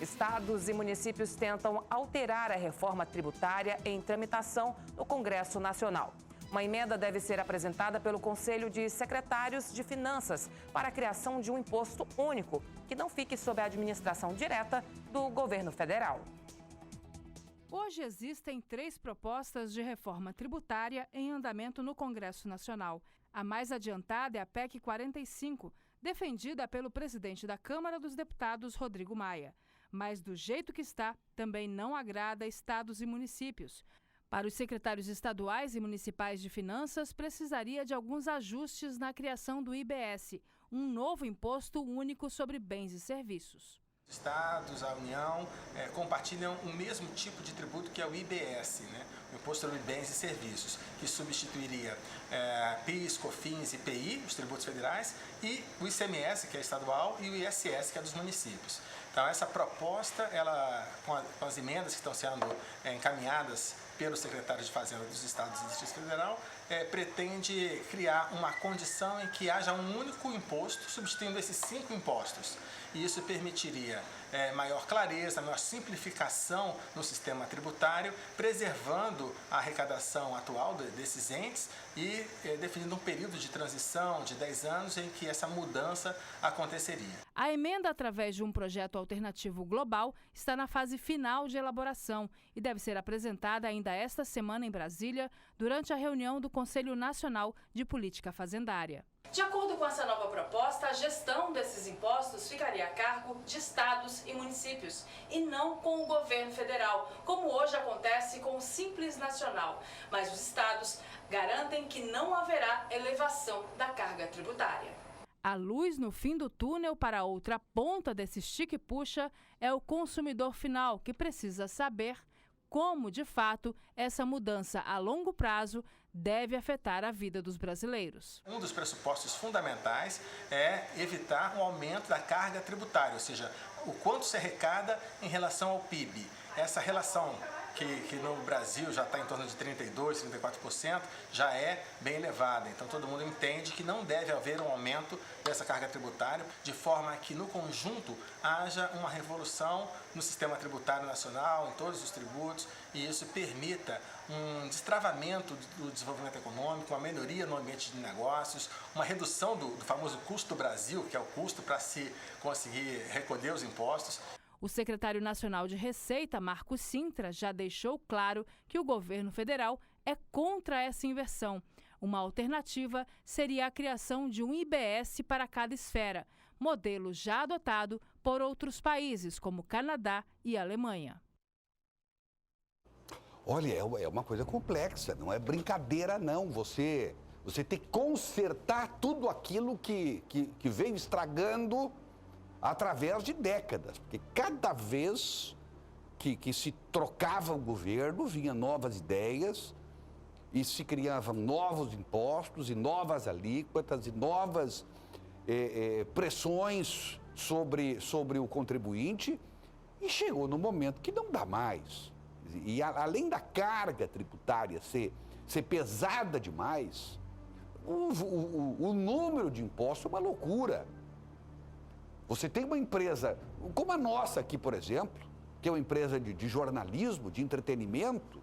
Estados e municípios tentam alterar a reforma tributária em tramitação no Congresso Nacional. Uma emenda deve ser apresentada pelo Conselho de Secretários de Finanças para a criação de um imposto único, que não fique sob a administração direta do governo federal. Hoje existem 3 propostas de reforma tributária em andamento no Congresso Nacional. A mais adiantada é a PEC 45, defendida pelo presidente da Câmara dos Deputados, Rodrigo Maia. Mas, do jeito que está, também não agrada estados e municípios. Para os secretários estaduais e municipais de finanças, precisaria de alguns ajustes na criação do IBS, um novo imposto único sobre bens e serviços. Os estados, a União, compartilham o mesmo tipo de tributo que é o IBS, né? O Imposto sobre Bens e Serviços, que substituiria PIS, COFINS e IPI, os tributos federais, e o ICMS, que é estadual, e o ISS, que é dos municípios. Então, essa proposta, ela, com as emendas que estão sendo encaminhadas pelos secretários de Fazenda dos Estados e do Distrito Federal, pretende criar uma condição em que haja um único imposto substituindo esses 5 impostos. E isso permitiria maior clareza, maior simplificação no sistema tributário, preservando a arrecadação atual desses entes e definindo um período de transição de 10 anos em que essa mudança aconteceria. A emenda, através de um projeto alternativo global, está na fase final de elaboração e deve ser apresentada ainda esta semana em Brasília, durante a reunião do Conselho Nacional de Política Fazendária. De acordo com essa nova proposta, a gestão desses impostos ficaria a cargo de estados e municípios, e não com o governo federal, como hoje acontece com o Simples Nacional. Mas os estados garantem que não haverá elevação da carga tributária. A luz no fim do túnel para a outra ponta desse estique-puxa é o consumidor final, que precisa saber como, de fato, essa mudança a longo prazo deve afetar a vida dos brasileiros. Um dos pressupostos fundamentais é evitar um aumento da carga tributária, ou seja, o quanto se arrecada em relação ao PIB. Essa relação que no Brasil já está em torno de 32%, 34%, já é bem elevada. Então todo mundo entende que não deve haver um aumento dessa carga tributária, de forma que no conjunto haja uma revolução no sistema tributário nacional, em todos os tributos, e isso permita um destravamento do desenvolvimento econômico, uma melhoria no ambiente de negócios, uma redução do famoso custo do Brasil, que é o custo para se conseguir recolher os impostos. O secretário nacional de Receita, Marcos Cintra, já deixou claro que o governo federal é contra essa inversão. Uma alternativa seria a criação de um IBS para cada esfera, modelo já adotado por outros países, como Canadá e Alemanha. Olha, é uma coisa complexa, não é brincadeira não. Você tem que consertar tudo aquilo que veio estragando através de décadas, porque cada vez que se trocava o governo, vinham novas ideias e se criavam novos impostos e novas alíquotas e novas pressões sobre o contribuinte, e chegou no momento que não dá mais. E além da carga tributária ser pesada demais, o número de impostos é uma loucura. Você tem uma empresa como a nossa aqui, por exemplo, que é uma empresa de jornalismo, de entretenimento,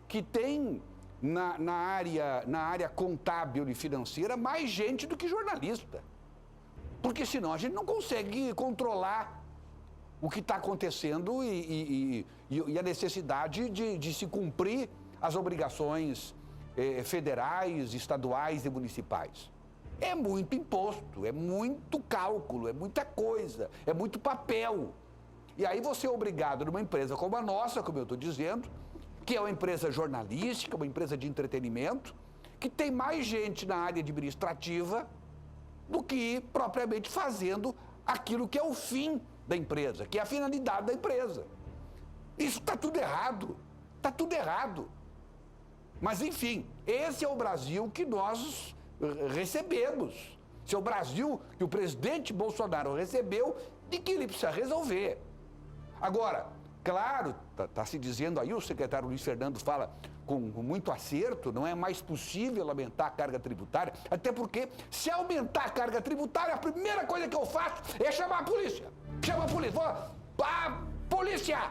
que tem na área contábil e financeira mais gente do que jornalista. Porque senão a gente não consegue controlar o que está acontecendo e a necessidade de se cumprir as obrigações federais, estaduais e municipais. É muito imposto, é muito cálculo, é muita coisa, é muito papel. E aí você é obrigado, numa empresa como a nossa, como eu estou dizendo, que é uma empresa jornalística, uma empresa de entretenimento, que tem mais gente na área administrativa do que propriamente fazendo aquilo que é o fim da empresa, que é a finalidade da empresa. Isso está tudo errado, está tudo errado. Mas, enfim, esse é o Brasil que nós recebemos. Esse é o Brasil que o presidente Bolsonaro recebeu e que ele precisa resolver. Agora, claro, está se dizendo aí, o secretário Luiz Fernando fala com muito acerto, não é mais possível aumentar a carga tributária, até porque se aumentar a carga tributária, a primeira coisa que eu faço é chamar a polícia. Chama a polícia. polícia!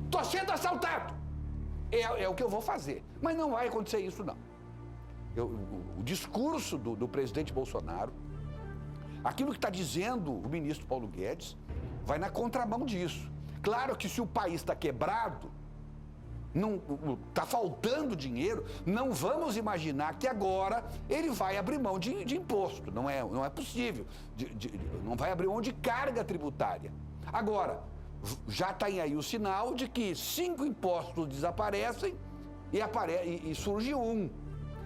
Estou sendo assaltado! É o que eu vou fazer. Mas não vai acontecer isso, não. O discurso do presidente Bolsonaro, aquilo que está dizendo o ministro Paulo Guedes, vai na contramão disso. Claro que se o país está quebrado, está faltando dinheiro, não vamos imaginar que agora ele vai abrir mão de imposto. Não é possível. Não vai abrir mão de carga tributária. Agora, já está aí o sinal de que 5 impostos desaparecem e surge um.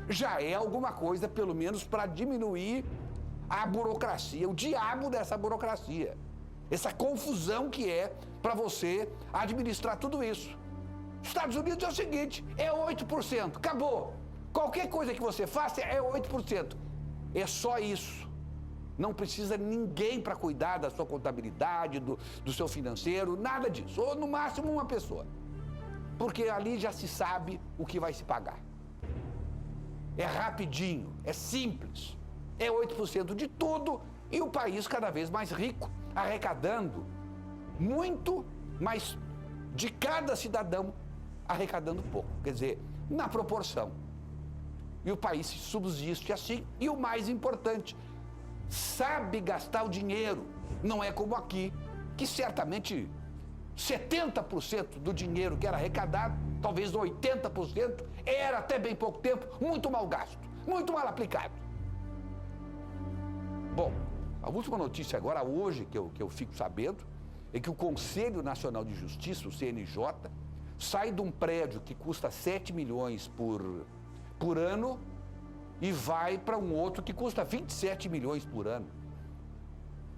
Já é alguma coisa, pelo menos, para diminuir a burocracia, o diabo dessa burocracia. Essa confusão que é para você administrar tudo isso. Estados Unidos é o seguinte, é 8%, acabou. Qualquer coisa que você faça é 8%. É só isso. Não precisa ninguém para cuidar da sua contabilidade, do seu financeiro, nada disso. Ou, no máximo, uma pessoa. Porque ali já se sabe o que vai se pagar. É rapidinho, é simples. É 8% de tudo e o país cada vez mais rico, arrecadando muito, mas de cada cidadão arrecadando pouco. Quer dizer, na proporção. E o país se subsiste assim. E o mais importante, sabe gastar o dinheiro. Não é como aqui, que certamente 70% do dinheiro que era arrecadado, talvez 80%, era até bem pouco tempo muito mal gasto, muito mal aplicado. Bom, a última notícia agora, hoje, que eu fico sabendo, é que o Conselho Nacional de Justiça, o CNJ, sai de um prédio que custa 7 milhões por ano e vai para um outro que custa 27 milhões por ano.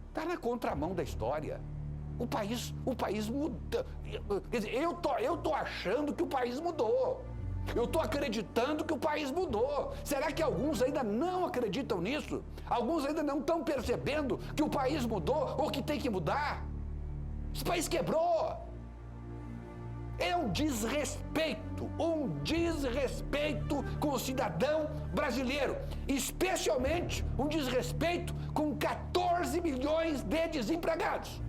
Está na contramão da história. O país muda. Quer dizer, eu tô achando que o país mudou. Eu estou acreditando que o país mudou. Será que alguns ainda não acreditam nisso? Alguns ainda não estão percebendo que o país mudou ou que tem que mudar? Esse país quebrou. É um desrespeito com o cidadão brasileiro. Especialmente um desrespeito com 14 milhões de desempregados.